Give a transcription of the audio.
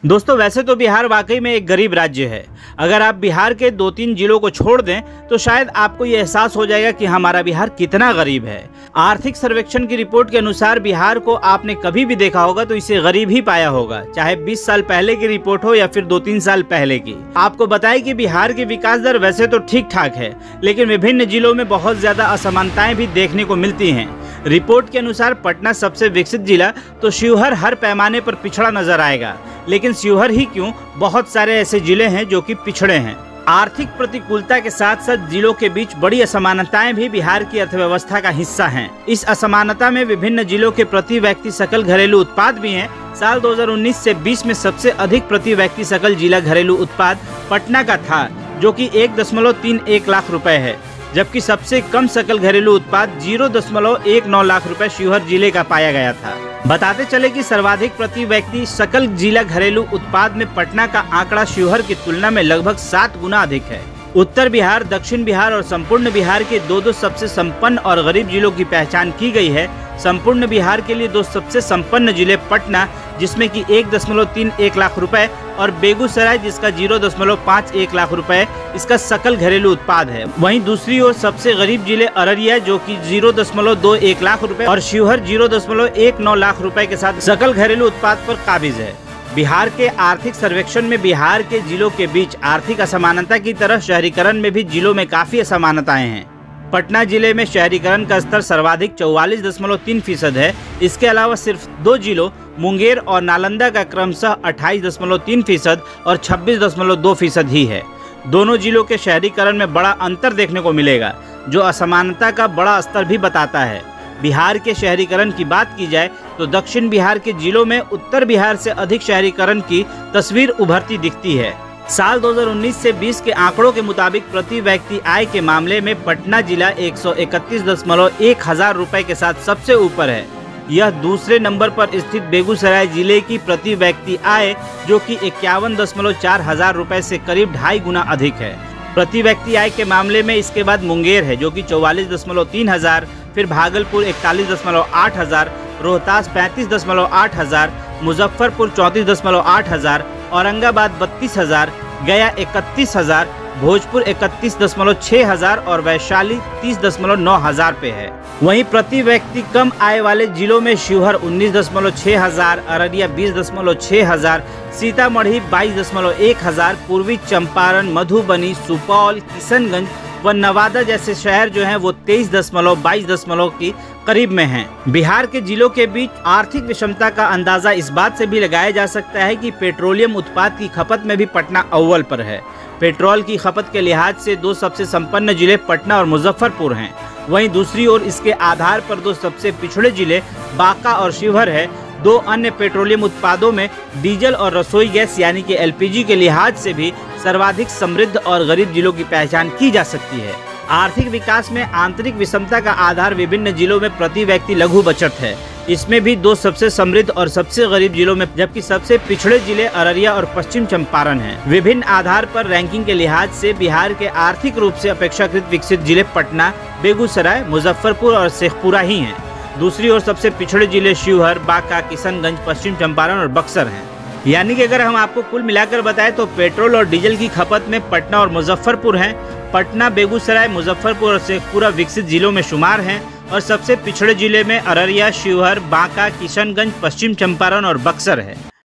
दोस्तों वैसे तो बिहार वाकई में एक गरीब राज्य है। अगर आप बिहार के 2-3 जिलों को छोड़ दें तो शायद आपको ये एहसास हो जाएगा कि हमारा बिहार कितना गरीब है। आर्थिक सर्वेक्षण की रिपोर्ट के अनुसार बिहार को आपने कभी भी देखा होगा तो इसे गरीब ही पाया होगा, चाहे 20 साल पहले की रिपोर्ट हो या फिर 2-3 साल पहले की। आपको बताएं कि बिहार की विकास दर वैसे तो ठीक ठाक है, लेकिन विभिन्न जिलों में बहुत ज्यादा असमानताएं भी देखने को मिलती हैं। रिपोर्ट के अनुसार पटना सबसे विकसित जिला तो शिवहर हर पैमाने पर पिछड़ा नजर आएगा, लेकिन शिवहर ही क्यों, बहुत सारे ऐसे जिले हैं जो कि पिछड़े हैं। आर्थिक प्रतिकूलता के साथ साथ जिलों के बीच बड़ी असमानताएं भी बिहार की अर्थव्यवस्था का हिस्सा हैं। इस असमानता में विभिन्न जिलों के प्रति व्यक्ति सकल घरेलू उत्पाद भी हैं। साल 2019 से 20 में सबसे अधिक प्रति व्यक्ति सकल जिला घरेलू उत्पाद पटना का था, जो कि 1.31 लाख रुपए है, जबकि सबसे कम सकल घरेलू उत्पाद 0.19 लाख रुपए शिवहर जिले का पाया गया था। बताते चले कि सर्वाधिक प्रति व्यक्ति सकल जिला घरेलू उत्पाद में पटना का आंकड़ा शिवहर की तुलना में लगभग 7 गुना अधिक है। उत्तर बिहार, दक्षिण बिहार और संपूर्ण बिहार के दो सबसे संपन्न और गरीब जिलों की पहचान की गई है। संपूर्ण बिहार के लिए 2 सबसे संपन्न जिले पटना, जिसमें कि 1.31 लाख रुपए, और बेगूसराय, जिसका 0.51 लाख रुपए इसका सकल घरेलू उत्पाद है। वहीं दूसरी ओर सबसे गरीब जिले अररिया, जो कि 0.21 लाख रुपए, और शिवहर 0.19 लाख रुपए के साथ सकल घरेलू उत्पाद पर काबिज है। बिहार के आर्थिक सर्वेक्षण में बिहार के जिलों के बीच आर्थिक असमानता की तरह शहरीकरण में भी जिलों में काफी असमानताएं हैं। पटना जिले में शहरीकरण का स्तर सर्वाधिक 44.3% है। इसके अलावा सिर्फ 2 जिलों मुंगेर और नालंदा का क्रमशः 28.3% और 26.2% ही है। दोनों जिलों के शहरीकरण में बड़ा अंतर देखने को मिलेगा, जो असमानता का बड़ा स्तर भी बताता है। बिहार के शहरीकरण की बात की जाए तो दक्षिण बिहार के जिलों में उत्तर बिहार से अधिक शहरीकरण की तस्वीर उभरती दिखती है। साल 2019 से 20 के आंकड़ों के मुताबिक प्रति व्यक्ति आय के मामले में पटना जिला 131.1 हजार रुपए के साथ सबसे ऊपर है। यह दूसरे नंबर पर स्थित बेगूसराय जिले की प्रति व्यक्ति आय, जो कि 51.4 हजार रुपए से करीब 2.5 गुना अधिक है। प्रति व्यक्ति आय के मामले में इसके बाद मुंगेर है, जो कि 44.3 हजार, फिर भागलपुर 41.8 हजार, रोहतास 35.8 हजार, मुजफ्फरपुर 34.8 हजार, औरंगाबाद 32 हजार, गया 31 हजार, भोजपुर 31.6 हजार और वैशाली 30.9 हजार पे है। वहीं प्रति व्यक्ति कम आय वाले जिलों में शिवहर 19.6 हजार, अररिया 20.6 हजार, सीतामढ़ी 22.1 हजार, पूर्वी चंपारण, मधुबनी, सुपौल, किशनगंज व नवादा जैसे शहर जो हैं वो 23.22 की करीब में हैं। बिहार के जिलों के बीच आर्थिक विषमता का अंदाजा इस बात से भी लगाया जा सकता है कि पेट्रोलियम उत्पाद की खपत में भी पटना अव्वल पर है। पेट्रोल की खपत के लिहाज से 2 सबसे संपन्न जिले पटना और मुजफ्फरपुर हैं। वहीं दूसरी ओर इसके आधार पर 2 सबसे पिछड़े जिले बांका और शिवहर है। 2 अन्य पेट्रोलियम उत्पादों में डीजल और रसोई गैस यानी कि LPG के लिहाज से भी सर्वाधिक समृद्ध और गरीब जिलों की पहचान की जा सकती है। आर्थिक विकास में आंतरिक विषमता का आधार विभिन्न जिलों में प्रति व्यक्ति लघु बचत है। इसमें भी 2 सबसे समृद्ध और सबसे गरीब जिलों में, जबकि सबसे पिछड़े जिले अररिया और पश्चिम चंपारण हैं। विभिन्न आधार पर रैंकिंग के लिहाज से बिहार के आर्थिक रूप से अपेक्षाकृत विकसित जिले पटना, बेगूसराय, मुजफ्फरपुर और शेखपुरा ही हैं। दूसरी ओर सबसे पिछड़े जिले शिवहर, बांका, किशनगंज, पश्चिम चंपारण और बक्सर हैं। यानी कि अगर हम आपको कुल मिलाकर बताएं तो पेट्रोल और डीजल की खपत में पटना और मुजफ्फरपुर हैं। पटना, बेगूसराय, मुजफ्फरपुर और शेखपुरा विकसित जिलों में शुमार हैं और सबसे पिछड़े जिले में अररिया, शिवहर, बांका, किशनगंज, पश्चिम चंपारण और बक्सर है।